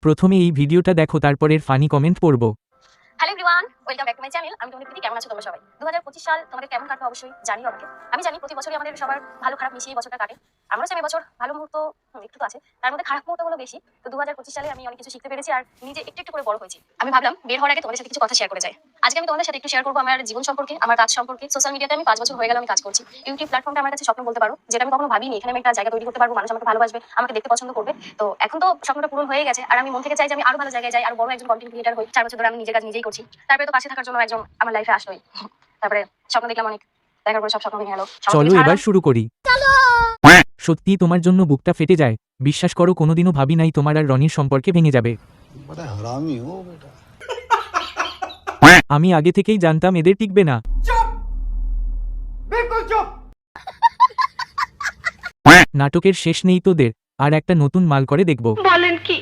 প্রথমে এই ভিডিওটা দেখো, তারপরের ফানি কমেন্ট পড়ব। Hello everyone, welcome back to my channel. আমি তোমাদের প্রীতি। কেমন আছো তোমরা সবাই? 2025 সাল তোমাদের কেমন কাটবে অবশ্যই জানিও আমাকে। আমি জানি প্রতি বছরই আমাদের সবার ভালো খারাপ মিশিয়ে বছরটা কাটে। আমারও সেম এবছর ভালো মুহূর্ত একটু তো আছে, তার মধ্যে খারাপ মুহূর্তগুলো বেশি। তো 2025 সালে আমি অনেক কিছু শিখতে পেরেছি আর নিজে একটু একটু করে বড় হয়েছি। আমি ভাবলাম বের হওয়ার আগে তোমাদের সাথে কিছু কথা শেয়ার করে যাই। আজকে আমি তোমাদের সাথে একটু শেয়ার করবো আমার জীবন সম্পর্কে, আমার কাজ সম্পর্কে। সোশ্যাল মিডিয়াতে আমি 5 বছর হয়ে গেল আমি কাজ করছি। ইউটিউব প্ল্যাটফর্মটা আমার কাছে স্বপ্ন বলতে পারো, যেটা আমি কখনো ভাবিনি এখানে আমি একটা জায়গা তৈরি করতে পারবো, মানুষ আমাকে ভালোবাসবে, আমাকে দেখতে পছন্দ করবে। তো এখন তো স্বপ্নটা পূরণ হয়ে গেছে আর আমি মন থেকে চাই যে আমি আরো ভালো জায়গায় যাই, আর বড় একজন কন্টেন্ট ক্রিয়েটার হই। 4 বছর ধরে আমি নিজের কাজ নিজেই করছি, তারপরে তো পাশে থাকার জন্য একজন আমার লাইফে আসলোই। তারপরে স্বপ্ন দেখলাম অনেক, দেখার পরে সব স্বপ্ন ভেঙে গেল। চলো এবার শুরু করি। সত্যি তোমার জন্য বুকটা ফেটে যায়। বিশ্বাস করো, কোনোদিনও ভাবি নাই তোমার আর রনির সম্পর্কে ভেঙে যাবে। बड़ा हरामी हो बेटा। আমি আগে থেকেই জানতাম এদের টিকবে না। নাটকের শেষ নেই তোদের, আর একটা নতুন মাল করে দেখব। বলেন কি?